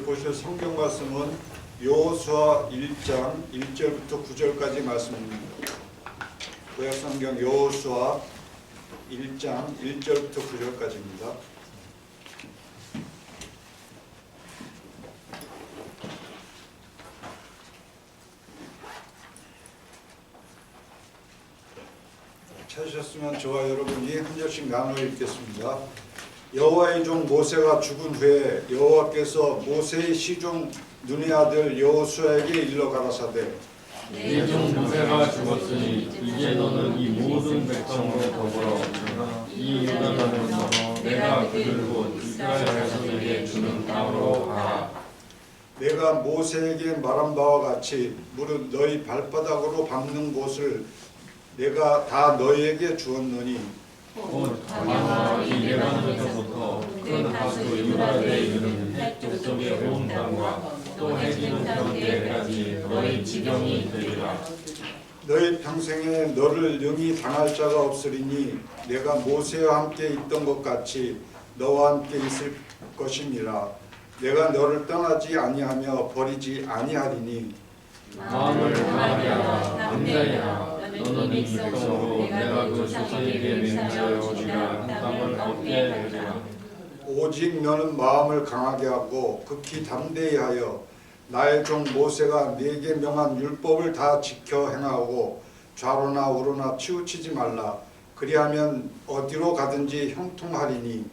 보실 성경 말씀은 여호수아 1장 1절부터 9절까지 말씀입니다. 구약 성경 여호수아 1장 1절부터 9절까지입니다. 찾으셨으면 저와 여러분이 한 절씩 나눠 읽겠습니다. 여호와의 종 모세가 죽은 후에 여호와께서 모세의 시종 눈의 아들 여호수아에게 일러 가라사대 네 종 모세가 죽었으니 이제 너는 이 모든 백성으로 더불어 이 요단강을 건너 내가 그들 곧 이스라엘 자손에게 주는 땅으로 가라. 내가 모세에게 말한 바와 같이 무릇 너희 발바닥으로 밟는 곳을 내가 다 너희에게 주었노니 곧 가나와 이 레바논에서부터 큰 하수 유브라데에 이르는 북쪽의 온 땅과 또 해지는 평지에까지 너희 지경이 되리라. 너희 평생에 너를 영이 당할 자가 없으리니 내가 모세와 함께 있던 것 같이 너와 함께 있을 것이니라. 내가 너를 떠나지 아니하며 버리지 아니하리니 마음을 강하게 하라. 담대히 하라. 너는 이 백성으로 내가 그 조상에게 맹세하여 주라 한 땅을 얻게 되리라. 오직 너는 마음을 강하게 하고 극히 담대히 하여 나의 종 모세가 네게 명한 율법을 다 지켜 행하고 좌로나 우로나 치우치지 말라. 그리하면 어디로 가든지 형통하리니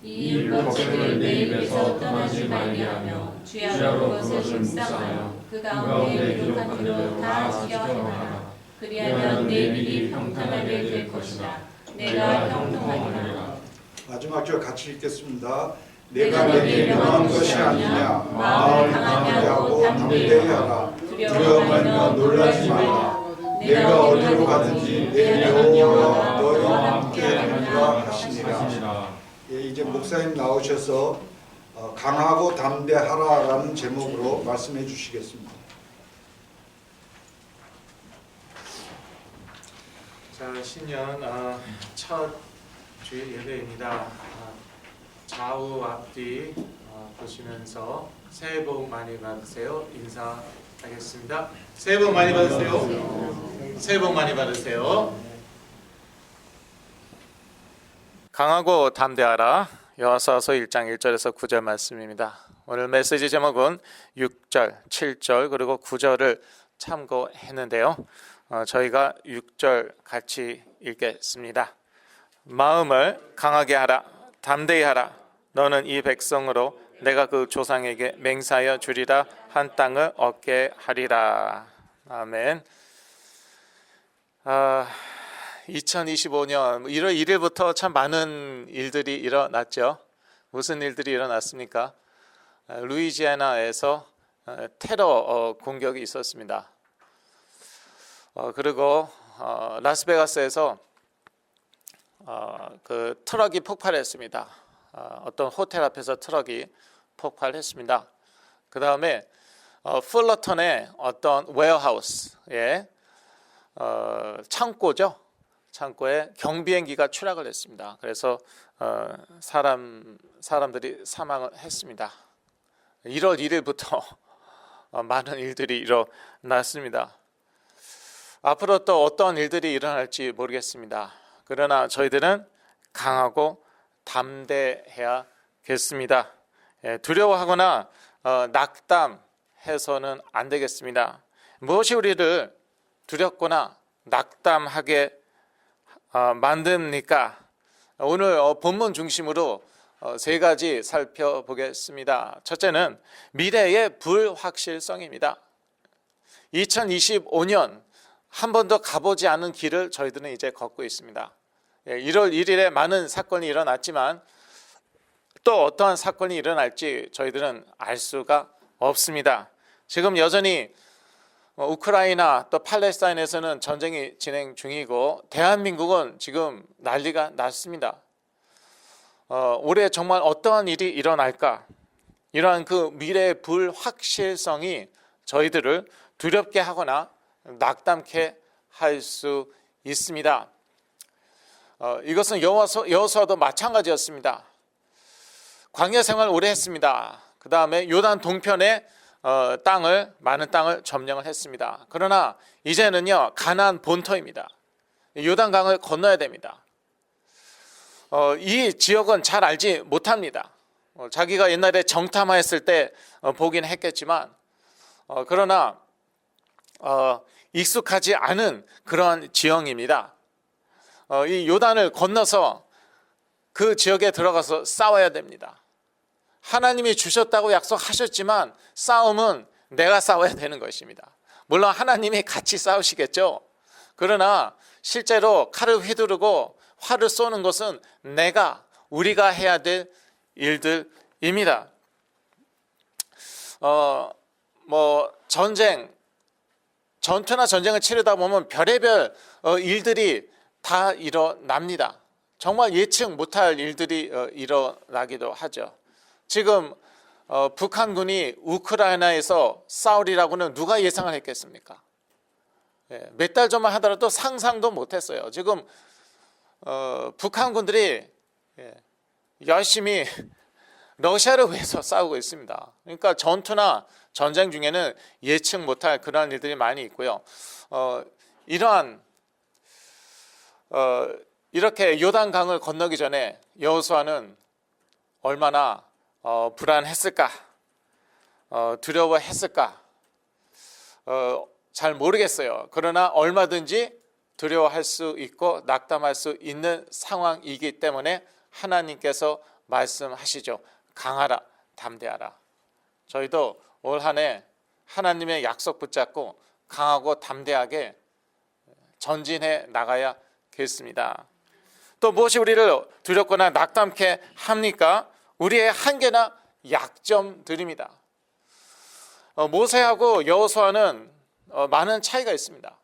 이 율법책을 내 입에서 떠나지 말게 하며 주야로 그것을 묵상하여 그 가운데 기록한 대로 다 지켜 행하라. 그리하면 내 길이 평탄하게 될 것이다. 내가 형통하리라. 마지막 절 같이 읽겠습니다. 내가 내게 명한 것이 아니냐. 마음을 강하게 하고 담대히 하라. 두려워 말며 놀라지 말라. 내가 어디로 가든지 내 여호와가 너희와 함께 하리라 하시니라. 예, 이제 목사님 나오셔서 강하고 담대하라라는 제목으로 말씀해 주시겠습니다. 자, 신년 첫 주일 예배입니다. 좌우 앞뒤 보시면서 새해 복 많이 받으세요. 인사하겠습니다. 새해 복 많이 받으세요. 새해 복 많이 받으세요. 강하고 담대하라. 여호수아서 1장 1절에서 9절 말씀입니다. 오늘 메시지 제목은 6절, 7절 그리고 9절을 참고했는데요. 저희가 6절 같이 읽겠습니다. 마음을 강하게 하라. 담대히 하라. 너는 이 백성으로 내가 그 조상에게 맹세하여 주리라 한 땅을 얻게 하리라. 아멘. 2025년 1월 1일부터 참 많은 일들이 일어났죠. 무슨 일들이 일어났습니까? 루이지애나에서 테러 공격이 있었습니다. 그리고 라스베가스에서 그 트럭이 폭발했습니다. 어떤 호텔 앞에서 트럭이 폭발했습니다. 그 다음에 풀러턴의 어떤 웨어하우스에 창고죠. 창고에 경비행기가 추락을 했습니다. 그래서 사람들이 사망을 했습니다. 1월 1일부터 많은 일들이 일어났습니다. 앞으로 또 어떤 일들이 일어날지 모르겠습니다. 그러나 저희들은 강하고 담대해야겠습니다. 두려워하거나 낙담해서는 안 되겠습니다. 무엇이 우리를 두렵거나 낙담하게 만듭니까? 오늘 본문 중심으로 세 가지 살펴보겠습니다. 첫째는 미래의 불확실성입니다. 2025년 한 번도 가보지 않은 길을 저희들은 이제 걷고 있습니다. 1월 1일에 많은 사건이 일어났지만 또 어떠한 사건이 일어날지 저희들은 알 수가 없습니다. 지금 여전히 우크라이나 또 팔레스타인에서는 전쟁이 진행 중이고 대한민국은 지금 난리가 났습니다. 올해 정말 어떠한 일이 일어날까? 이러한 그 미래의 불확실성이 저희들을 두렵게 하거나 낙담케 할 수 있습니다. 이것은 여호수아도 마찬가지였습니다. 광야 생활 오래 했습니다. 그 다음에 요단 동편의 많은 땅을 점령을 했습니다. 그러나 이제는요 가나안 본토입니다. 요단강을 건너야 됩니다. 이 지역은 잘 알지 못합니다. 자기가 옛날에 정탐했을 때 보긴 했겠지만 그러나 익숙하지 않은 그런 지형입니다. 이 요단을 건너서 그 지역에 들어가서 싸워야 됩니다. 하나님이 주셨다고 약속하셨지만 싸움은 내가 싸워야 되는 것입니다. 물론 하나님이 같이 싸우시겠죠. 그러나 실제로 칼을 휘두르고 활을 쏘는 것은 우리가 해야 될 일들입니다. 전투나 전쟁을 치르다 보면 별의별 일들이 다 일어납니다. 정말 예측 못할 일들이 일어나기도 하죠. 지금 북한군이 우크라이나에서 싸우리라고는 누가 예상을 했겠습니까? 몇 달 전만 하더라도 상상도 못했어요. 지금 북한군들이 열심히 러시아를 위해서 싸우고 있습니다. 그러니까 전투나 전쟁 중에는 예측 못할 그러한 일들이 많이 있고요. 이렇게 요단강을 건너기 전에 여호수아는 얼마나 불안했을까, 두려워했을까, 잘 모르겠어요. 그러나 얼마든지 두려워할 수 있고 낙담할 수 있는 상황이기 때문에 하나님께서 말씀하시죠. 강하라, 담대하라. 저희도 올 한 해 하나님의 약속 붙잡고 강하고 담대하게 전진해 나가야겠습니다. 또 무엇이 우리를 두렵거나 낙담케 합니까? 우리의 한계나 약점들입니다. 모세하고 여호수아는 많은 차이가 있습니다.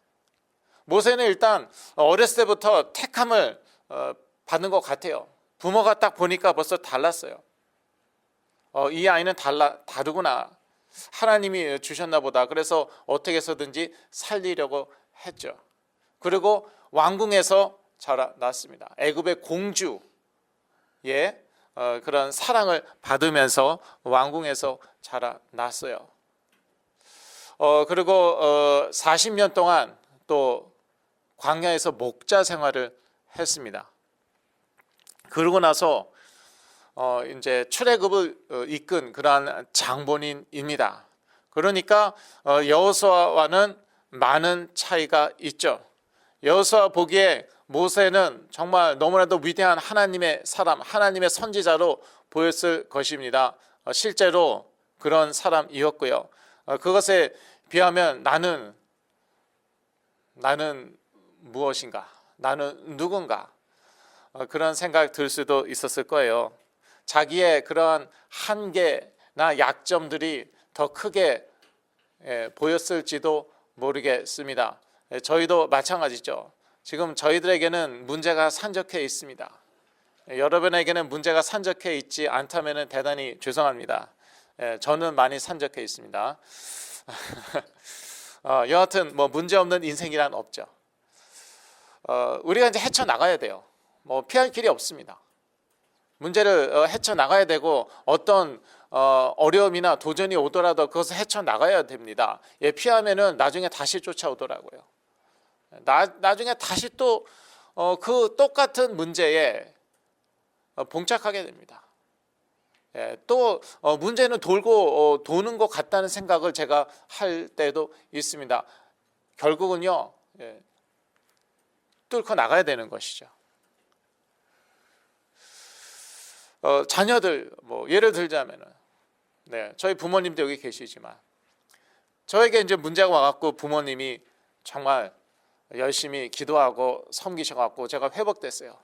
모세는 일단 어렸을 때부터 택함을 받는 것 같아요. 부모가 딱 보니까 벌써 달랐어요. 이 아이는 다르구나. 하나님이 주셨나 보다. 그래서 어떻게 해서든지 살리려고 했죠. 그리고 왕궁에서 자라났습니다. 애굽의 공주의 그런 사랑을 받으면서 왕궁에서 자라났어요. 그리고 40년 동안 또 광야에서 목자 생활을 했습니다. 그러고 나서 이제 출애굽을 이끈 그러한 장본인입니다. 그러니까 여호수아와는 많은 차이가 있죠. 여호수아 보기에 모세는 정말 너무나도 위대한 하나님의 사람, 하나님의 선지자로 보였을 것입니다. 실제로 그런 사람이었고요. 그것에 비하면 나는 무엇인가? 나는 누군가? 그런 생각 들 수도 있었을 거예요. 자기의 그런 한계나 약점들이 더 크게 보였을지도 모르겠습니다. 저희도 마찬가지죠. 지금 저희들에게는 문제가 산적해 있습니다. 여러분에게는 문제가 산적해 있지 않다면 대단히 죄송합니다. 저는 많이 산적해 있습니다. 여하튼 문제 없는 인생이란 없죠. 우리가 이제 헤쳐나가야 돼요. 피할 길이 없습니다. 문제를 헤쳐나가야 되고 어떤 어려움이나 도전이 오더라도 그것을 헤쳐나가야 됩니다. 피하면은 나중에 다시 쫓아오더라고요. 나중에 다시 또 그 똑같은 문제에 봉착하게 됩니다. 또 문제는 돌고 도는 것 같다는 생각을 제가 할 때도 있습니다. 결국은요 뚫고 나가야 되는 것이죠. 자녀들 예를 들자면은 저희 부모님도 여기 계시지만 저에게 이제 문제가 와갖고 부모님이 정말 열심히 기도하고 섬기셔갖고 제가 회복됐어요.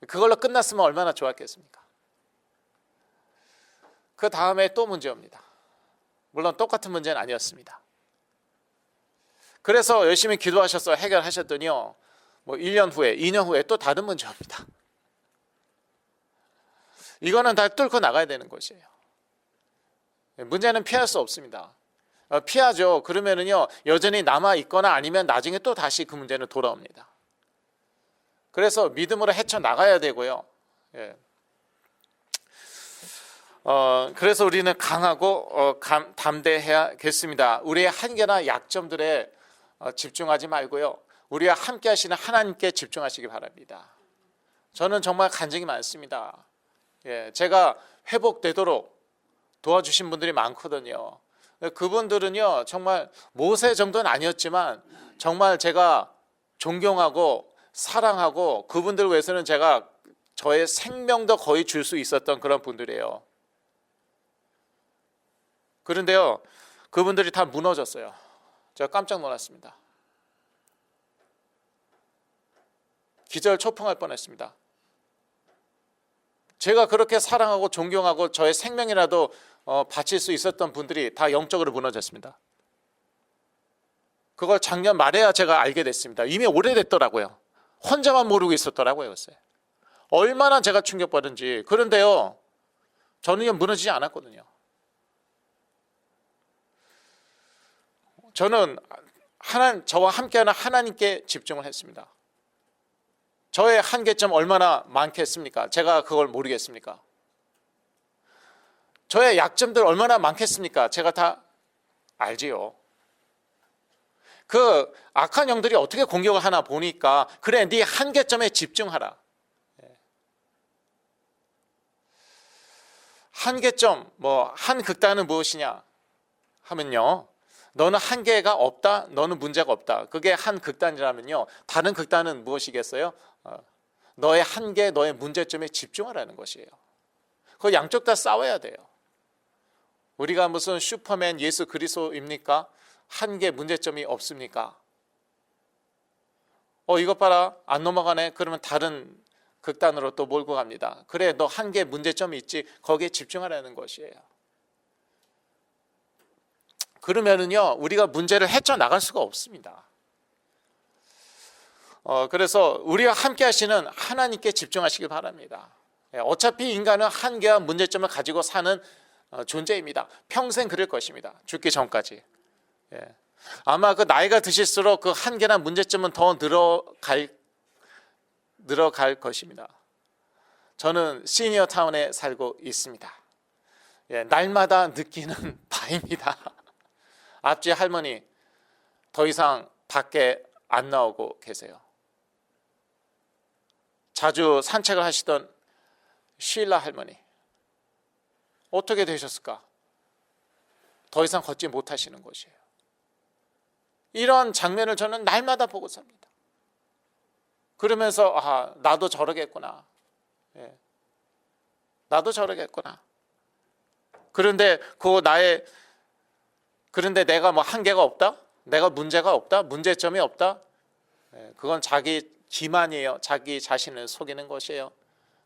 그걸로 끝났으면 얼마나 좋았겠습니까? 그 다음에 또 문제 옵니다. 물론 똑같은 문제는 아니었습니다. 그래서 열심히 기도하셔서 해결하셨더니요 1년 후에 2년 후에 또 다른 문제 옵니다. 이거는 다 뚫고 나가야 되는 것이에요. 문제는 피할 수 없습니다. 피하죠. 그러면은요 여전히 남아 있거나 아니면 나중에 또 다시 그 문제는 돌아옵니다. 그래서 믿음으로 헤쳐 나가야 되고요. 그래서 우리는 강하고 담대해야겠습니다. 우리의 한계나 약점들에 집중하지 말고요. 우리와 함께 하시는 하나님께 집중하시기 바랍니다. 저는 정말 간증이 많습니다. 제가 회복되도록 도와주신 분들이 많거든요. 그분들은요, 정말 모세 정도는 아니었지만 정말 제가 존경하고 사랑하고 그분들 위해서는 제가 저의 생명도 거의 줄 수 있었던 그런 분들이에요. 그런데요, 그분들이 다 무너졌어요. 제가 깜짝 놀랐습니다. 기절초풍할 뻔했습니다. 제가 그렇게 사랑하고 존경하고 저의 생명이라도 바칠 수 있었던 분들이 다 영적으로 무너졌습니다. 그걸 작년 말에야 제가 알게 됐습니다. 이미 오래됐더라고요. 혼자만 모르고 있었더라고요. 글쎄. 얼마나 제가 충격받은지. 그런데요, 저는 무너지지 않았거든요. 저는 저와 함께하는 하나님께 집중을 했습니다. 저의 한계점 얼마나 많겠습니까? 제가 그걸 모르겠습니까? 저의 약점들 얼마나 많겠습니까? 제가 다 알지요. 그 악한 영들이 어떻게 공격을 하나 보니까 그래, 네 한계점에 집중하라. 한계점, 한 극단은 무엇이냐 하면요, 너는 한계가 없다, 너는 문제가 없다. 그게 한 극단이라면요, 다른 극단은 무엇이겠어요? 너의 한계, 너의 문제점에 집중하라는 것이에요. 그 양쪽 다 싸워야 돼요. 우리가 무슨 슈퍼맨 예수 그리스도입니까? 한계, 문제점이 없습니까? 이것 봐라, 안 넘어가네. 그러면 다른 극단으로 또 몰고 갑니다. 그래, 너 한계, 문제점이 있지, 거기에 집중하라는 것이에요. 그러면은요, 우리가 문제를 헤쳐나갈 수가 없습니다. 그래서 우리와 함께 하시는 하나님께 집중하시길 바랍니다. 어차피 인간은 한계와 문제점을 가지고 사는 존재입니다. 평생 그럴 것입니다. 죽기 전까지. 아마 그 나이가 드실수록 그 한계나 문제점은 더 늘어갈 것입니다. 저는 시니어 타운에 살고 있습니다. 날마다 느끼는 바입니다. 앞집 할머니 더 이상 밖에 안 나오고 계세요. 자주 산책을 하시던 쉴라 할머니, 어떻게 되셨을까? 더 이상 걷지 못하시는 것이에요. 이런 장면을 저는 날마다 보고 삽니다. 그러면서 나도 저러겠구나. 나도 저러겠구나. 그런데 내가 한계가 없다? 내가 문제가 없다? 문제점이 없다? 그건 자기 기만이에요. 자기 자신을 속이는 것이에요.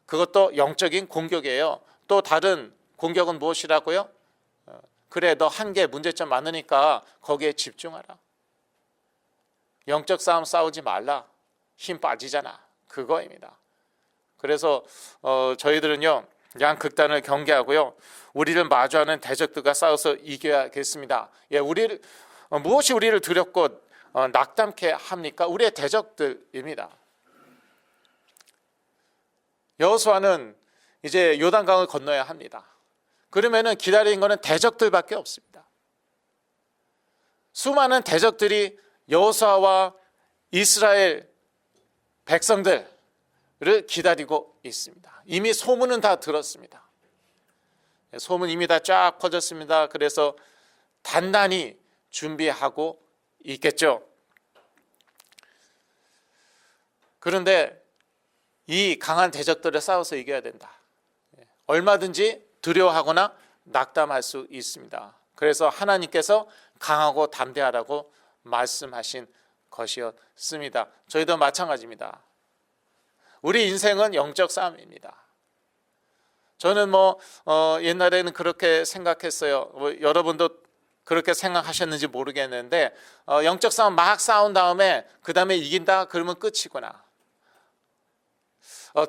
그것도 영적인 공격이에요. 또 다른 공격은 무엇이라고요? 그래, 너 한계, 문제점 많으니까 거기에 집중하라. 영적 싸움 싸우지 말라. 힘 빠지잖아. 그거입니다. 그래서 저희들은요, 양극단을 경계하고요, 우리를 마주하는 대적들과 싸워서 이겨야겠습니다. 무엇이 우리를 두렵고 낙담케 합니까? 우리의 대적들입니다. 여호수아는 이제 요단강을 건너야 합니다. 그러면은 기다리는 것은 대적들밖에 없습니다. 수많은 대적들이 여호수아와 이스라엘 백성들을 기다리고 있습니다. 이미 소문은 다 들었습니다. 소문 이미 다 쫙 퍼졌습니다. 그래서 단단히 준비하고 있겠죠. 그런데 이 강한 대적들을 싸워서 이겨야 된다. 얼마든지 두려워하거나 낙담할 수 있습니다. 그래서 하나님께서 강하고 담대하라고 말씀하신 것이었습니다. 저희도 마찬가지입니다. 우리 인생은 영적 싸움입니다. 저는 옛날에는 그렇게 생각했어요. 여러분도 그렇게 생각하셨는지 모르겠는데, 영적 싸움 막 싸운 다음에 그 다음에 이긴다 그러면 끝이구나.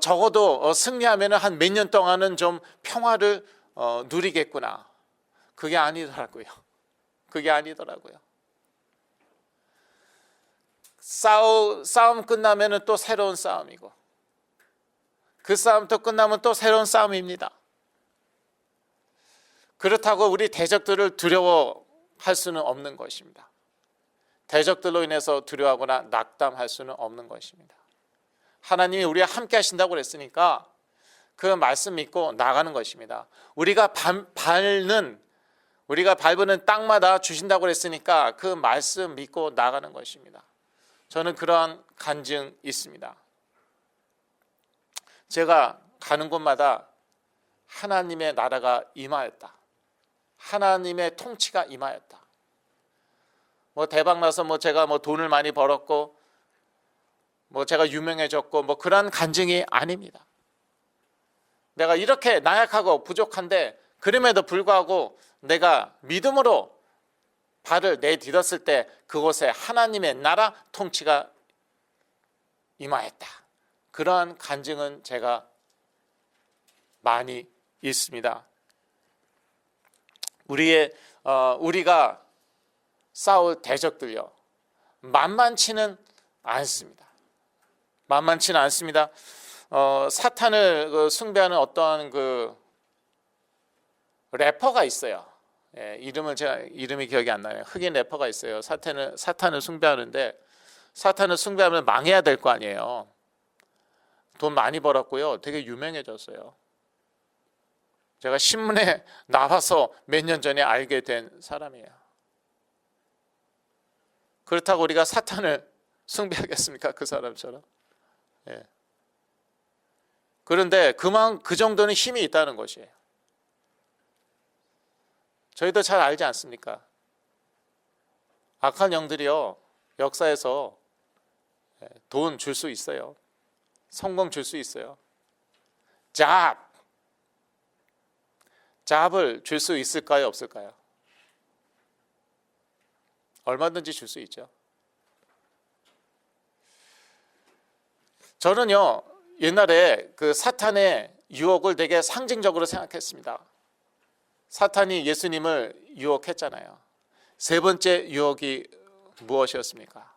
적어도 승리하면 한 몇 년 동안은 좀 평화를 누리겠구나. 그게 아니더라고요. 그게 아니더라고요. 싸움 끝나면 또 새로운 싸움이고, 그 싸움 또 끝나면 또 새로운 싸움입니다. 그렇다고 우리 대적들을 두려워할 수는 없는 것입니다. 대적들로 인해서 두려워하거나 낙담할 수는 없는 것입니다. 하나님이 우리와 함께 하신다고 그랬으니까 그 말씀 믿고 나가는 것입니다. 우리가 밟는 땅마다 주신다고 그랬으니까 그 말씀 믿고 나가는 것입니다. 저는 그러한 간증이 있습니다. 제가 가는 곳마다 하나님의 나라가 임하였다. 하나님의 통치가 임하였다. 대박나서 제가 돈을 많이 벌었고 제가 유명해졌고 그런 간증이 아닙니다. 내가 이렇게 나약하고 부족한데 그럼에도 불구하고 내가 믿음으로 발을 내딛었을 때 그곳에 하나님의 나라 통치가 임하였다. 그러한 간증은 제가 많이 있습니다. 우리가 싸울 대적들요, 만만치는 않습니다. 만만치는 않습니다. 사탄을 숭배하는 어떤 래퍼가 있어요. 이름이 기억이 안 나요. 흑인 래퍼가 있어요. 사탄을 숭배하는데, 사탄을 숭배하면 망해야 될 거 아니에요. 돈 많이 벌었고요, 되게 유명해졌어요. 제가 신문에 나와서 몇 년 전에 알게 된 사람이에요. 그렇다고 우리가 사탄을 숭배하겠습니까? 그 사람처럼. 그런데 그 정도는 힘이 있다는 것이에요. 저희도 잘 알지 않습니까? 악한 영들이요, 역사에서 돈 줄 수 있어요. 성공 줄 수 있어요. 잡을 줄 수 있을까요? 없을까요? 얼마든지 줄 수 있죠. 저는요, 옛날에 그 사탄의 유혹을 되게 상징적으로 생각했습니다. 사탄이 예수님을 유혹했잖아요. 세 번째 유혹이 무엇이었습니까?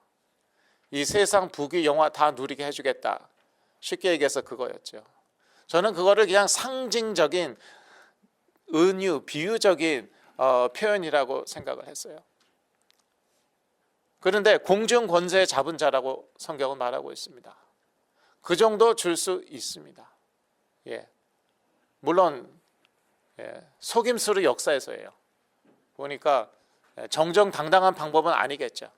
이 세상 부귀 영화 다 누리게 해주겠다. 쉽게 얘기해서 그거였죠. 저는 그거를 그냥 상징적인 은유, 비유적인 표현이라고 생각을 했어요. 그런데 공중 권세 잡은 자라고 성경은 말하고 있습니다. 그 정도 줄 수 있습니다. 물론 속임수를 역사에서예요. 보니까 정정당당한 방법은 아니겠죠.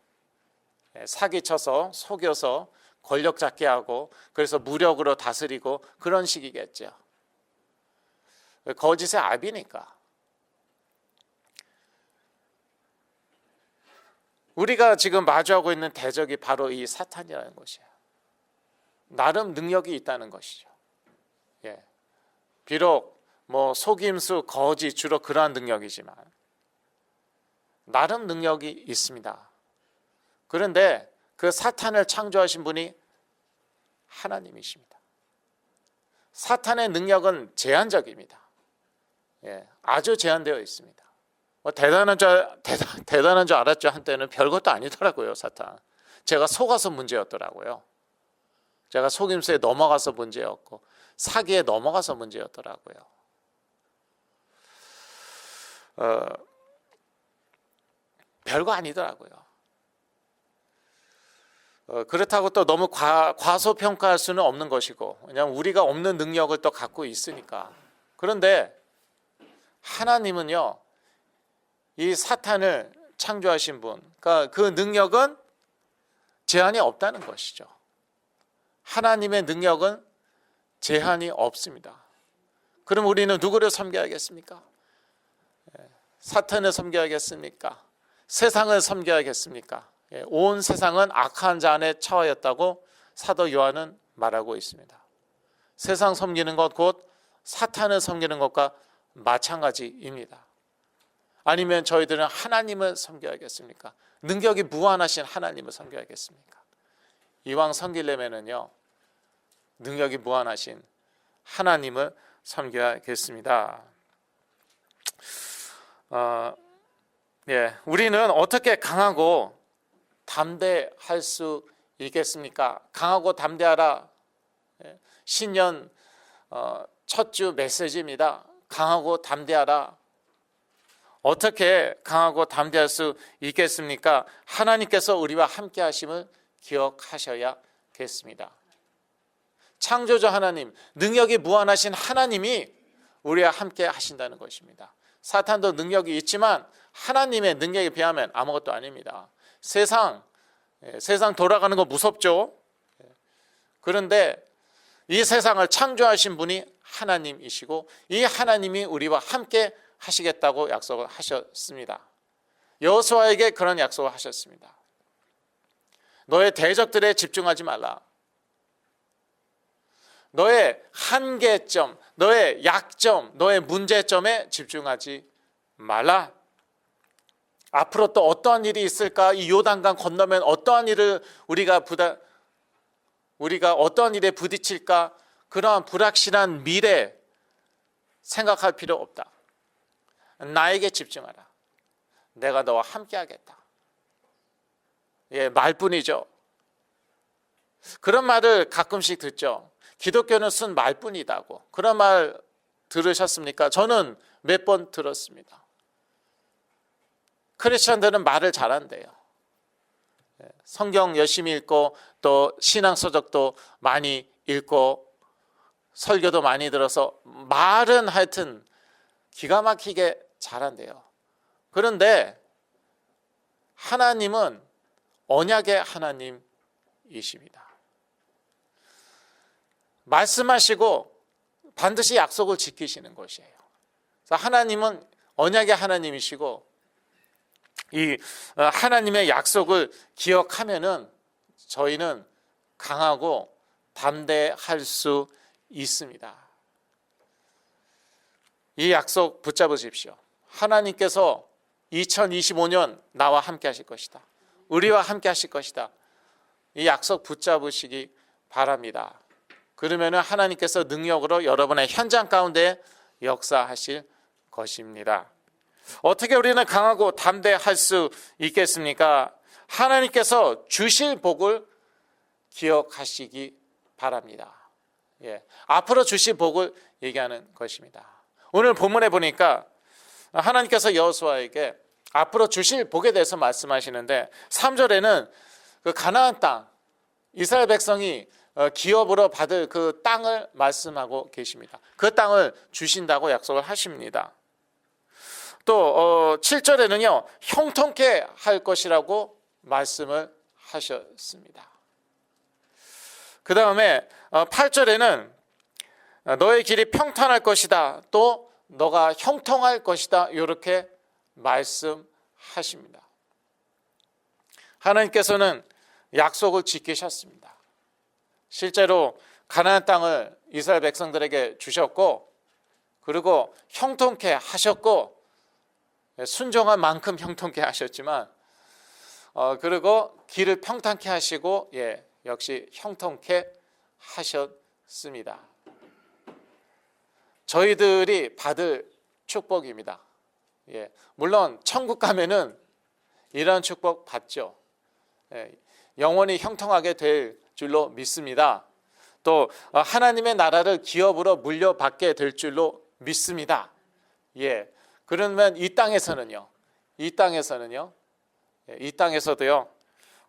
사기쳐서 속여서 권력 잡게 하고 그래서 무력으로 다스리고 그런 식이겠죠. 거짓의 압이니까. 우리가 지금 마주하고 있는 대적이 바로 이 사탄이라는 것이에요. 나름 능력이 있다는 것이죠. 비록 속임수, 거짓 주로 그러한 능력이지만 나름 능력이 있습니다. 그런데 그 사탄을 창조하신 분이 하나님이십니다. 사탄의 능력은 제한적입니다. 아주 제한되어 있습니다. 대단한 줄 알았죠. 한때는 별것도 아니더라고요, 사탄. 제가 속아서 문제였더라고요. 제가 속임수에 넘어가서 문제였고 사기에 넘어가서 문제였더라고요. 별거 아니더라고요. 그렇다고 또 너무 과소평가할 수는 없는 것이고, 왜냐하면 우리가 없는 능력을 또 갖고 있으니까. 그런데 하나님은요, 이 사탄을 창조하신 분, 그러니까 그 능력은 제한이 없다는 것이죠. 하나님의 능력은 제한이 없습니다. 그럼 우리는 누구를 섬겨야겠습니까? 사탄을 섬겨야겠습니까? 세상을 섬겨야겠습니까? 온 세상은 악한 자 안에 처하였다고 사도 요한은 말하고 있습니다. 세상 섬기는 것 곧 사탄을 섬기는 것과 마찬가지입니다. 아니면 저희들은 하나님을 섬겨야겠습니까? 능력이 무한하신 하나님을 섬겨야겠습니까? 이왕 섬기려면은요, 능력이 무한하신 하나님을 섬겨야겠습니다. 우리는 어떻게 강하고 담대할 수 있겠습니까? 강하고 담대하라. 신년 첫 주 메시지입니다. 강하고 담대하라. 어떻게 강하고 담대할 수 있겠습니까? 하나님께서 우리와 함께 하심을 기억하셔야겠습니다. 창조주 하나님, 능력이 무한하신 하나님이 우리와 함께 하신다는 것입니다. 사탄도 능력이 있지만 하나님의 능력에 비하면 아무것도 아닙니다. 세상 돌아가는 거 무섭죠? 그런데 이 세상을 창조하신 분이 하나님이시고 이 하나님이 우리와 함께 하시겠다고 약속을 하셨습니다. 여호수아에게 그런 약속을 하셨습니다. 너의 대적들에 집중하지 말라. 너의 한계점, 너의 약점, 너의 문제점에 집중하지 말라. 앞으로 또 어떠한 일이 있을까? 이 요단강 건너면 어떠한 일을 우리가 어떠한 일에 부딪힐까? 그러한 불확실한 미래 생각할 필요 없다. 나에게 집중하라. 내가 너와 함께 하겠다. 말뿐이죠. 그런 말을 가끔씩 듣죠. 기독교는 쓴 말뿐이다고. 그런 말 들으셨습니까? 저는 몇 번 들었습니다. 크리스천들은 말을 잘한대요. 성경 열심히 읽고 또 신앙서적도 많이 읽고 설교도 많이 들어서 말은 하여튼 기가 막히게 잘한대요. 그런데 하나님은 언약의 하나님이십니다. 말씀하시고 반드시 약속을 지키시는 것이에요. 그래서 하나님은 언약의 하나님이시고 이 하나님의 약속을 기억하면은 저희는 강하고 담대할 수 있습니다. 이 약속 붙잡으십시오. 하나님께서 2025년 나와 함께 하실 것이다. 우리와 함께 하실 것이다. 이 약속 붙잡으시기 바랍니다. 그러면 하나님께서 능력으로 여러분의 현장 가운데 역사하실 것입니다. 어떻게 우리는 강하고 담대할 수 있겠습니까? 하나님께서 주실 복을 기억하시기 바랍니다. 앞으로 주실 복을 얘기하는 것입니다. 오늘 본문에 보니까 하나님께서 여호수아에게 앞으로 주실 복에 대해서 말씀하시는데 3절에는 그 가나안 땅, 이스라엘 백성이 기업으로 받을 그 땅을 말씀하고 계십니다. 그 땅을 주신다고 약속을 하십니다. 또 7절에는요 형통케 할 것이라고 말씀을 하셨습니다. 그 다음에 8절에는 너의 길이 평탄할 것이다. 또 너가 형통할 것이다. 이렇게 말씀하십니다. 하나님께서는 약속을 지키셨습니다. 실제로 가나안 땅을 이스라엘 백성들에게 주셨고 그리고 형통케 하셨고 순종한 만큼 형통케 하셨지만 그리고 길을 평탄케 하시고 역시 형통케 하셨습니다. 저희들이 받을 축복입니다. 물론 천국 가면은 이런 축복 받죠. 영원히 형통하게 될 줄로 믿습니다. 또 하나님의 나라를 기업으로 물려받게 될 줄로 믿습니다. 그러면 이 땅에서는요. 이 땅에서도요.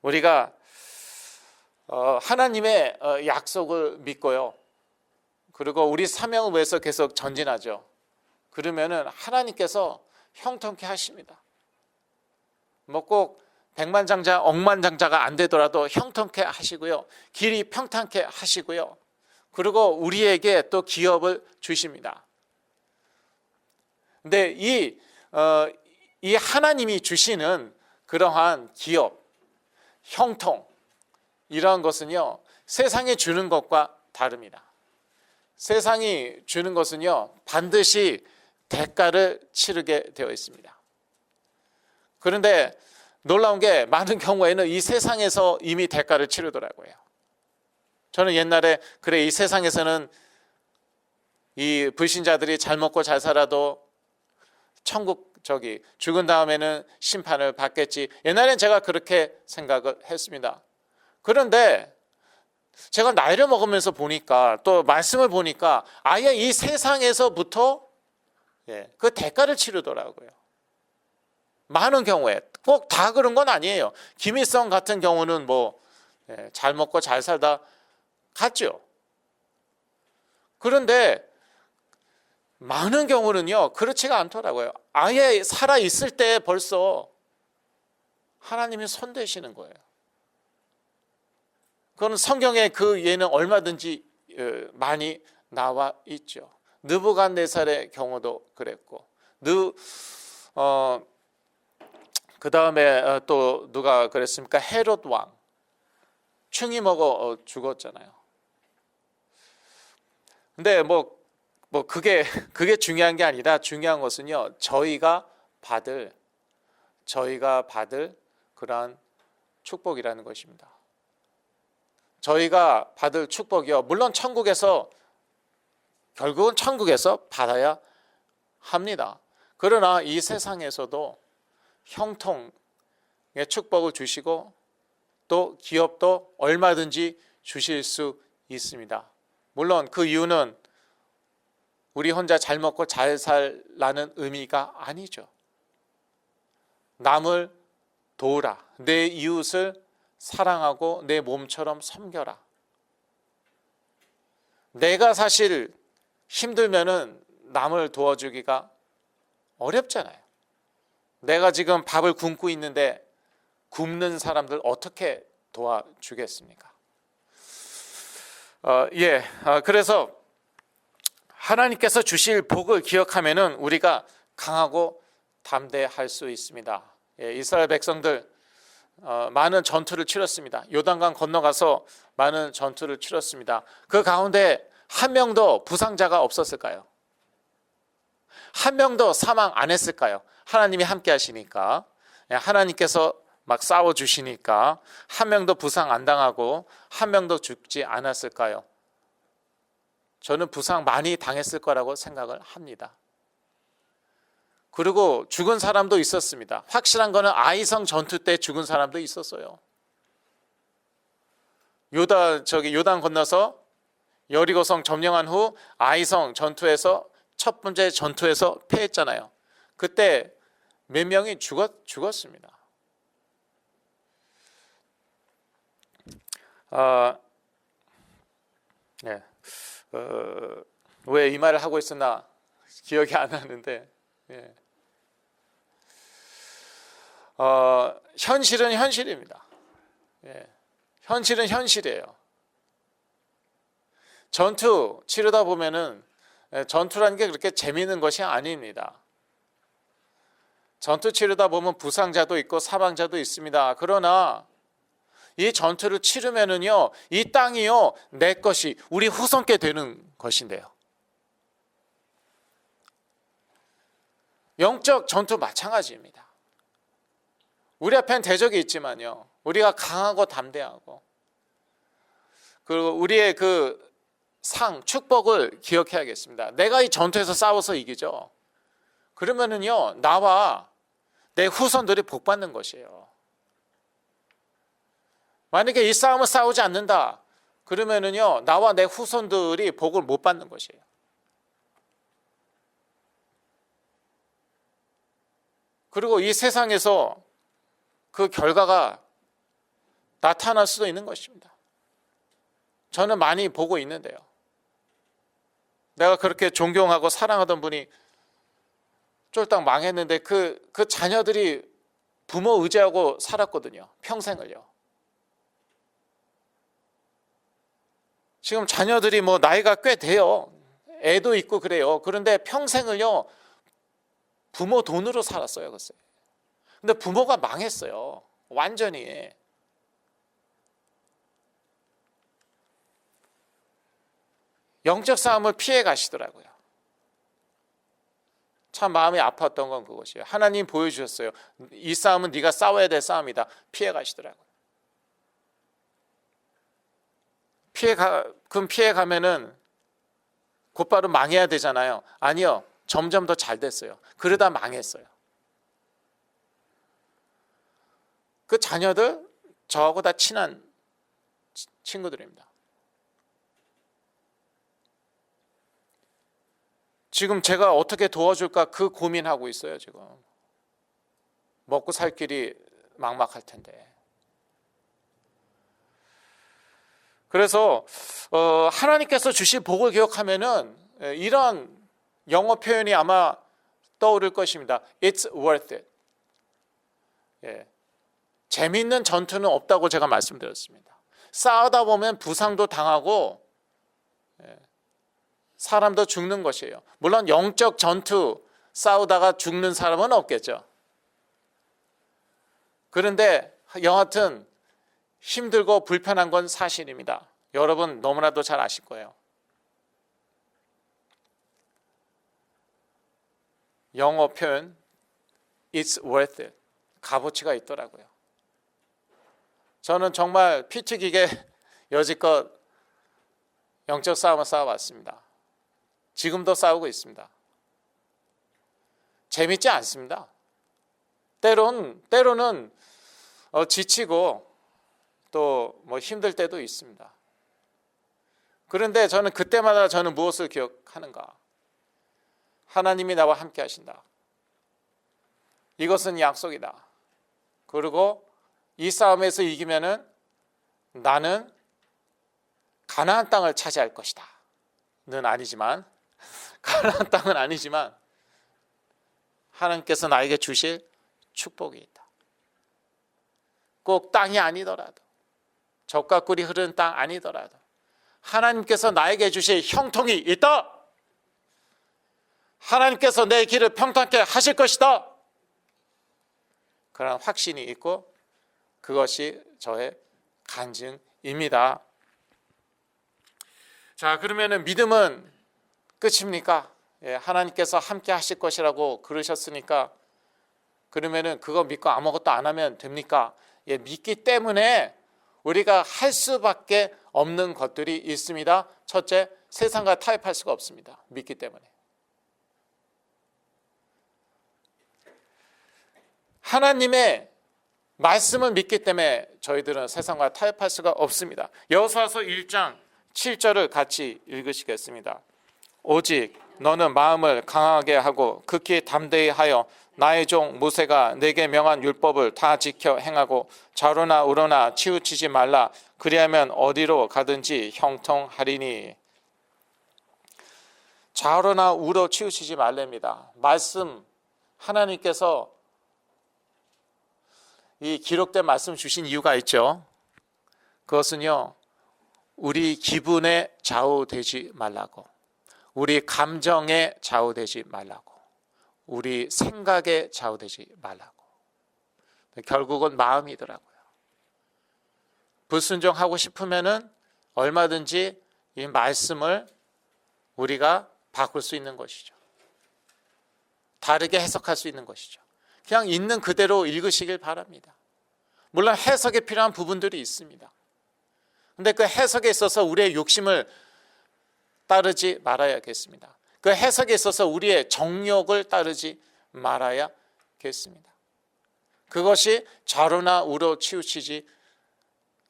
우리가 하나님의 약속을 믿고요. 그리고 우리 사명을 위해서 계속 전진하죠. 그러면은 하나님께서 형통케 하십니다. 뭐 꼭 백만장자, 억만장자가 안 되더라도 형통케 하시고요. 길이 평탄케 하시고요. 그리고 우리에게 또 기업을 주십니다. 근데 이 하나님이 주시는 그러한 기업, 형통 이러한 것은요. 세상에 주는 것과 다릅니다. 세상이 주는 것은요. 반드시 대가를 치르게 되어 있습니다. 그런데 놀라운 게 많은 경우에는 이 세상에서 이미 대가를 치르더라고요. 저는 옛날에 그래 이 세상에서는 이 불신자들이 잘 먹고 잘 살아도 천국 죽은 다음에는 심판을 받겠지. 옛날엔 제가 그렇게 생각을 했습니다. 그런데 제가 나이를 먹으면서 보니까 또 말씀을 보니까 아예 이 세상에서부터 그 대가를 치르더라고요. 많은 경우에 꼭 다 그런 건 아니에요. 김일성 같은 경우는 뭐 잘 먹고 잘 살다 갔죠. 그런데 많은 경우는요 그렇지가 않더라고요. 아예 살아 있을 때 벌써 하나님이 손대시는 거예요. 그건 성경에 그 예는 얼마든지 많이 나와 있죠. 느부갓네살의 경우도 그랬고, 그 다음에 또 누가 그랬습니까? 헤롯 왕, 충이 먹어 죽었잖아요. 근데 뭐 그게 중요한 게 아니라 중요한 것은요, 저희가 받을 그러한 축복이라는 것입니다. 저희가 받을 축복이요, 물론 결국은 천국에서 받아야 합니다. 그러나 이 세상에서도 형통의 축복을 주시고 또 기업도 얼마든지 주실 수 있습니다. 물론 그 이유는 우리 혼자 잘 먹고 잘 살라는 의미가 아니죠. 남을 도우라, 내 이웃을 사랑하고 내 몸처럼 섬겨라. 내가 사실 힘들면은 남을 도와주기가 어렵잖아요. 내가 지금 밥을 굶고 있는데 굶는 사람들 어떻게 도와주겠습니까? 그래서 하나님께서 주실 복을 기억하면은 우리가 강하고 담대할 수 있습니다. 이스라엘 백성들 많은 전투를 치렀습니다. 요단강 건너가서 많은 전투를 치렀습니다. 그 가운데 한 명도 부상자가 없었을까요? 한 명도 사망 안 했을까요? 하나님이 함께 하시니까, 하나님께서 막 싸워주시니까 한 명도 부상 안 당하고 한 명도 죽지 않았을까요? 저는 부상 많이 당했을 거라고 생각을 합니다. 그리고 죽은 사람도 있었습니다. 확실한 거는 아이성 전투 때 죽은 사람도 있었어요. 요단 건너서 여리고성 점령한 후 아이성 전투에서 첫 번째 전투에서 패했잖아요. 그때 몇 명이 죽었습니다. 왜 이 말을 하고 있었나 기억이 안 나는데, 현실은 현실입니다. 현실은 현실이에요. 전투 치르다 보면은 전투라는 게 그렇게 재미있는 것이 아닙니다. 전투 치르다 보면 부상자도 있고 사망자도 있습니다. 그러나 이 전투를 치르면은요, 이 땅이요 내 것이, 우리 후손께 되는 것인데요. 영적 전투 마찬가지입니다. 우리 앞엔 대적이 있지만요, 우리가 강하고 담대하고, 그리고 우리의 그 축복을 기억해야겠습니다. 내가 이 전투에서 싸워서 이기죠. 그러면은요, 나와 내 후손들이 복 받는 것이에요. 만약에 이 싸움을 싸우지 않는다 그러면은요, 나와 내 후손들이 복을 못 받는 것이에요. 그리고 이 세상에서 그 결과가 나타날 수도 있는 것입니다. 저는 많이 보고 있는데요, 내가 그렇게 존경하고 사랑하던 분이 쫄딱 망했는데 그 자녀들이 부모 의지하고 살았거든요, 평생을요. 지금 자녀들이 뭐 나이가 꽤 돼요. 애도 있고 그래요. 그런데 평생을요 부모 돈으로 살았어요. 글쎄. 근데 부모가 망했어요, 완전히. 영적 싸움을 피해 가시더라고요. 참 마음이 아팠던 건 그것이에요. 하나님 보여주셨어요. 이 싸움은 네가 싸워야 될 싸움이다. 피해 가시더라고요. 그럼 피해 가면은 곧바로 망해야 되잖아요. 아니요, 점점 더 잘 됐어요. 그러다 망했어요. 그 자녀들 저하고 다 친한 친구들입니다. 지금 제가 어떻게 도와줄까 그 고민하고 있어요. 지금 먹고 살 길이 막막할 텐데. 그래서 하나님께서 주신 복을 기억하면은 이런 영어 표현이 아마 떠오를 것입니다. It's worth it. 예. 재미있는 전투는 없다고 제가 말씀드렸습니다. 싸우다 보면 부상도 당하고 사람도 죽는 것이에요. 물론 영적 전투 싸우다가 죽는 사람은 없겠죠. 그런데 여하튼 힘들고 불편한 건 사실입니다. 여러분 너무나도 잘 아실 거예요. 영어 표현 It's worth it. 값어치가 있더라고요. 저는 정말 피 튀기게 여지껏 영적 싸움을 싸워왔습니다. 지금도 싸우고 있습니다. 재밌지 않습니다. 때로는 지치고 또 뭐 힘들 때도 있습니다. 그런데 저는 그때마다 저는 무엇을 기억하는가? 하나님이 나와 함께 하신다. 이것은 약속이다. 그리고 이 싸움에서 이기면은 나는 가나안 땅을 차지할 것이다. 는 아니지만 가나안 땅은 아니지만 하나님께서 나에게 주실 축복이 있다. 꼭 땅이 아니더라도 젖과 꿀이 흐르는 땅 아니더라도 하나님께서 나에게 주실 형통이 있다. 하나님께서 내 길을 평탄케 하실 것이다. 그런 확신이 있고 그것이 저의 간증입니다. 자, 그러면은 믿음은 끝입니까? 예, 하나님께서 함께 하실 것이라고 그러셨으니까 그러면은 그거 믿고 아무것도 안 하면 됩니까? 예, 믿기 때문에 우리가 할 수밖에 없는 것들이 있습니다. 첫째, 세상과 타협할 수가 없습니다. 믿기 때문에. 하나님의 말씀을 믿기 때문에 저희들은 세상과 타협할 수가 없습니다. 여호수아서 1장 7절을 같이 읽으시겠습니다. 오직 너는 마음을 강하게 하고 극히 담대히 하여 나의 종 모세가 내게 명한 율법을 다 지켜 행하고 좌로나 우로나 치우치지 말라. 그리하면 어디로 가든지 형통하리니. 좌로나 우로 치우치지 말랍니다. 말씀, 하나님께서 이 기록된 말씀 주신 이유가 있죠. 그것은요, 우리 기분에 좌우되지 말라고, 우리 감정에 좌우되지 말라고, 우리 생각에 좌우되지 말라고. 결국은 마음이더라고요. 불순종하고 싶으면은 얼마든지 이 말씀을 우리가 바꿀 수 있는 것이죠. 다르게 해석할 수 있는 것이죠. 그냥 있는 그대로 읽으시길 바랍니다. 물론 해석에 필요한 부분들이 있습니다. 근데 그 해석에 있어서 우리의 욕심을 따르지 말아야겠습니다. 그 해석에 있어서 우리의 정욕을 따르지 말아야겠습니다. 그것이 좌로나 우로 치우치지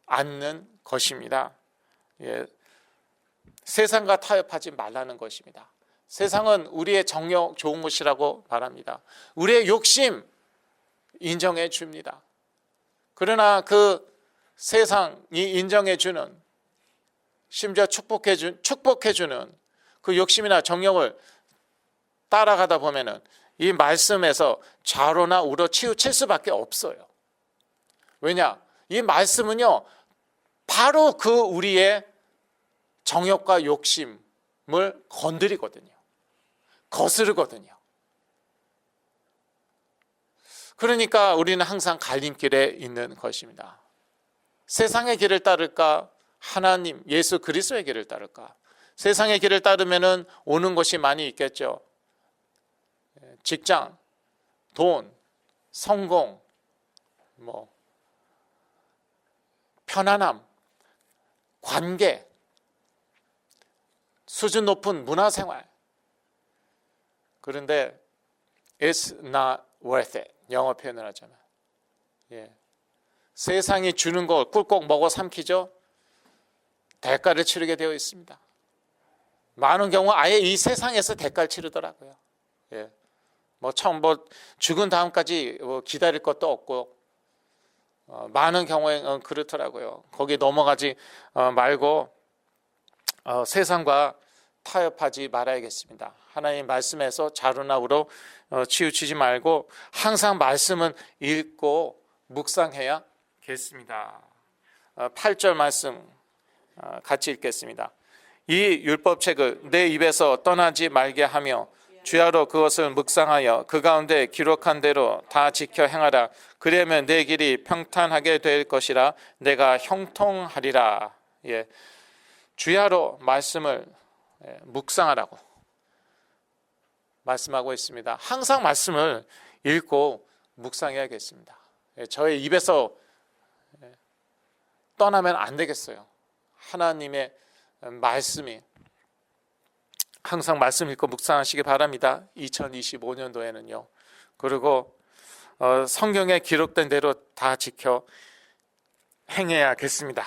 않는 것입니다. 예. 세상과 타협하지 말라는 것입니다. 세상은 우리의 정욕 좋은 것이라고 말합니다. 우리의 욕심 인정해 줍니다. 그러나 그 세상이 인정해 주는, 심지어 축복해 주는 그 욕심이나 정욕을 따라가다 보면은 이 말씀에서 좌로나 우로 치우칠 수밖에 없어요. 왜냐? 이 말씀은요, 바로 그 우리의 정욕과 욕심을 건드리거든요. 거스르거든요. 그러니까 우리는 항상 갈림길에 있는 것입니다. 세상의 길을 따를까? 하나님, 예수 그리스도의 길을 따를까? 세상의 길을 따르면은 오는 것이 많이 있겠죠. 직장, 돈, 성공, 편안함, 관계, 수준 높은 문화생활. 그런데 it's not worth it. 영어 표현을 하잖아요. 예. 세상이 주는 거 꿀꺽 먹어 삼키죠. 대가를 치르게 되어 있습니다. 많은 경우 아예 이 세상에서 대가를 치르더라고요. 예. 뭐 죽은 다음까지 기다릴 것도 없고 많은 경우에 그렇더라고요. 거기 넘어가지 말고 세상과 타협하지 말아야겠습니다. 하나님 말씀에서 자루나 우로 치우치지 말고 항상 말씀은 읽고 묵상해야겠습니다. 8절 말씀 같이 읽겠습니다. 이 율법책을 내 입에서 떠나지 말게 하며 주야로 그것을 묵상하여 그 가운데 기록한 대로 다 지켜 행하라. 그러면 내 길이 평탄하게 될 것이라 내가 형통하리라. 예, 주야로 말씀을 묵상하라고 말씀하고 있습니다. 항상 말씀을 읽고 묵상해야겠습니다. 저의 입에서 떠나면 안 되겠어요. 하나님의 말씀이 항상 말씀 읽고 묵상하시기 바랍니다. 2025년도에는요. 그리고 성경에 기록된 대로 다 지켜 행해야겠습니다.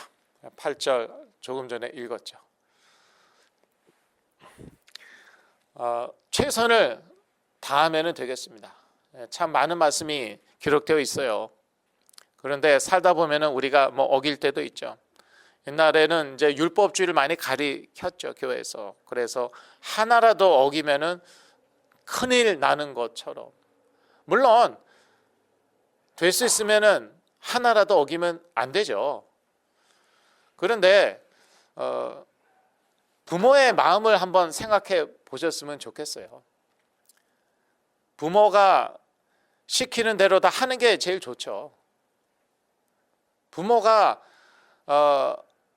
8절 조금 전에 읽었죠. 최선을 다하면 되겠습니다. 참 많은 말씀이 기록되어 있어요. 그런데 살다 보면 우리가 어길 때도 있죠. 옛날에는 이제 율법주의를 많이 가리켰죠, 교회에서. 그래서 하나라도 어기면은 큰일 나는 것처럼. 물론 될 수 있으면은 하나라도 어기면 안 되죠. 그런데 부모의 마음을 한번 생각해 보셨으면 좋겠어요. 부모가 시키는 대로 다 하는 게 제일 좋죠. 부모가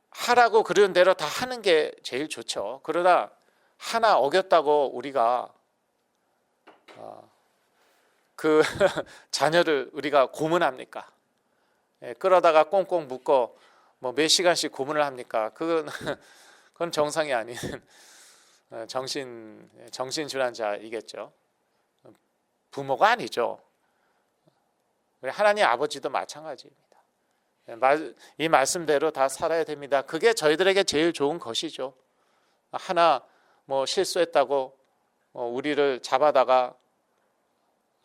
하라고 그런 대로 다 하는 게 제일 좋죠. 그러다 하나 어겼다고 우리가 그 자녀를 우리가 고문합니까? 끌어다가 꽁꽁 묶어 몇 시간씩 고문을 합니까? 그건 정상이 아닌 정신질환자이겠죠. 부모가 아니죠. 우리 하나님 아버지도 마찬가지입니다. 이 말씀대로 다 살아야 됩니다. 그게 저희들에게 제일 좋은 것이죠. 하나 실수했다고 우리를 잡아다가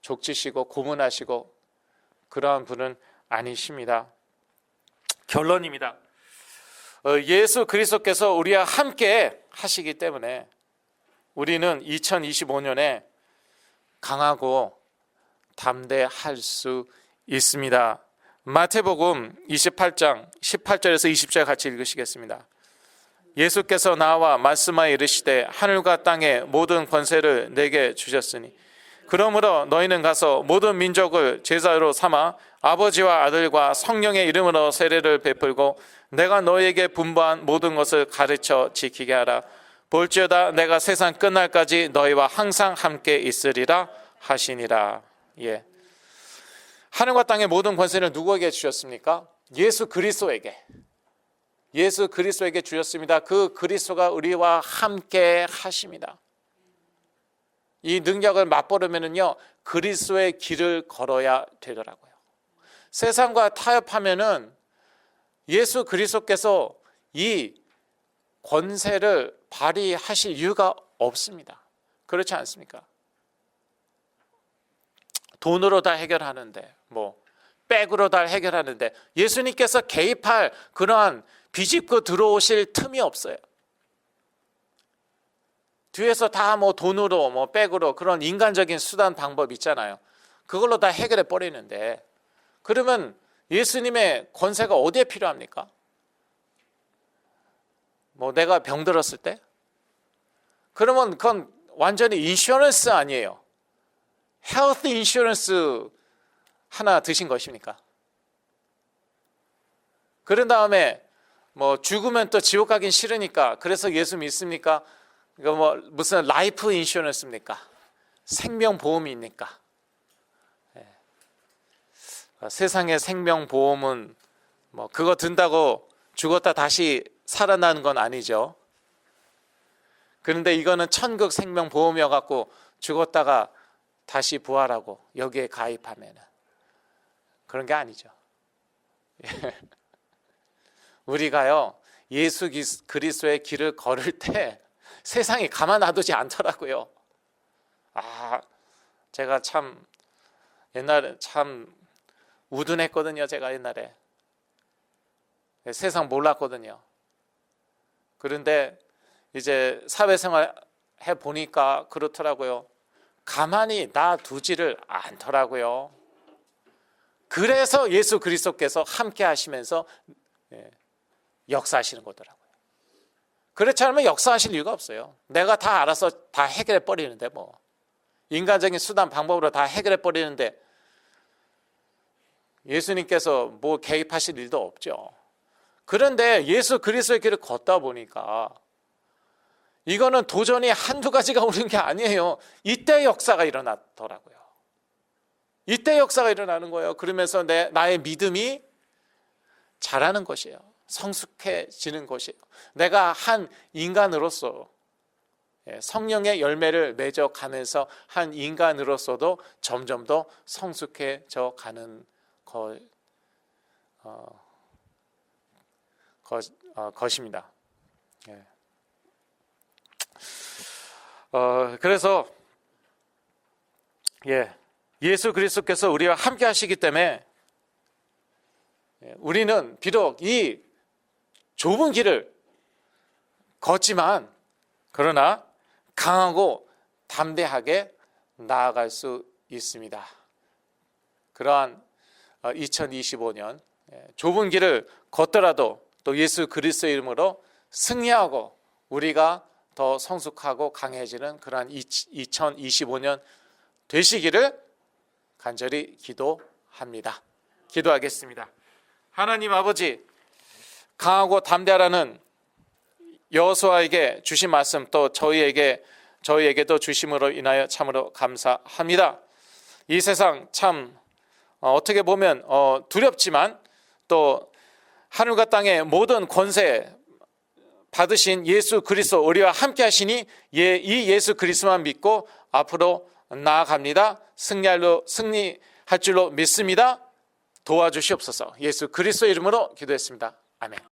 족치시고 고문하시고 그러한 분은 아니십니다. 결론입니다. 예수 그리스도께서 우리와 함께 하시기 때문에 우리는 2025년에 강하고 담대할 수 있습니다. 마태복음 28장 18절에서 20절 같이 읽으시겠습니다. 예수께서 나와 말씀하여 이르시되 하늘과 땅의 모든 권세를 내게 주셨으니 그러므로 너희는 가서 모든 민족을 제자로 삼아 아버지와 아들과 성령의 이름으로 세례를 베풀고 내가 너희에게 분부한 모든 것을 가르쳐 지키게 하라. 볼지어다 내가 세상 끝날까지 너희와 항상 함께 있으리라 하시니라. 예. 하늘과 땅의 모든 권세를 누구에게 주셨습니까? 예수 그리스도에게 주셨습니다. 그 그리스도가 우리와 함께 하십니다. 이 능력을 맛보려면요 그리스도의 길을 걸어야 되더라고요. 세상과 타협하면은 예수 그리스도께서 이 권세를 발휘하실 이유가 없습니다. 그렇지 않습니까? 돈으로 다 해결하는데 백으로 다 해결하는데 예수님께서 개입할 그러한 비집고 들어오실 틈이 없어요. 뒤에서 다 돈으로 백으로 그런 인간적인 수단 방법 있잖아요. 그걸로 다 해결해 버리는데 그러면 예수님의 권세가 어디에 필요합니까? 내가 병들었을 때? 그러면 그건 완전히 인슈런스 아니에요. 헬스 인슈런스 하나 드신 것입니까? 그런 다음에 죽으면 또 지옥 가긴 싫으니까 그래서 예수 믿습니까? 이거 무슨 라이프 인슈런스입니까? 생명보험입니까? 세상의 생명보험은 그거 든다고 죽었다 다시 살아나는 건 아니죠. 그런데 이거는 천국 생명보험이어 갖고 죽었다가 다시 부활하고 여기에 가입하면 그런 게 아니죠. 우리가요 예수 그리스도의 길을 걸을 때 세상이 가만 놔두지 않더라고요. 제가 참 옛날에 참 우둔했거든요. 제가 옛날에 세상 몰랐거든요. 그런데 이제 사회생활 해보니까 그렇더라고요. 가만히 놔두지를 않더라고요. 그래서 예수 그리스도께서 함께 하시면서 역사하시는 거더라고요. 그렇지 않으면 역사하실 이유가 없어요. 내가 다 알아서 다 해결해 버리는데 뭐 인간적인 수단 방법으로 다 해결해 버리는데 예수님께서 뭐 개입하실 일도 없죠. 그런데 예수 그리스도의 길을 걷다 보니까 이거는 도전이 한두 가지가 오는 게 아니에요. 이때 역사가 일어났더라고요. 이때 역사가 일어나는 거예요. 그러면서 나의 믿음이 자라는 것이에요. 성숙해지는 것이에요. 내가 한 인간으로서 성령의 열매를 맺어가면서 한 인간으로서도 점점 더 성숙해져 가는 것입니다. 그래서 예수 그리스도께서 우리와 함께 하시기 때문에 우리는 비록 이 좁은 길을 걷지만 그러나 강하고 담대하게 나아갈 수 있습니다. 그러한 2025년 좁은 길을 걷더라도 또 예수 그리스도의 이름으로 승리하고 우리가 더 성숙하고 강해지는 그러한 2025년 되시기를 간절히 기도합니다. 기도하겠습니다. 하나님 아버지, 강하고 담대하라는 여호수아에게 주신 말씀 또 저희에게도 주심으로 인하여 참으로 감사합니다. 이 세상 참 어떻게 보면 두렵지만 또 하늘과 땅의 모든 권세 받으신 예수 그리스도 우리와 함께 하시니 이 예수 그리스도만 믿고 앞으로 나아갑니다. 승리할 줄로 믿습니다. 도와주시옵소서. 예수 그리스도 이름으로 기도했습니다. 아멘.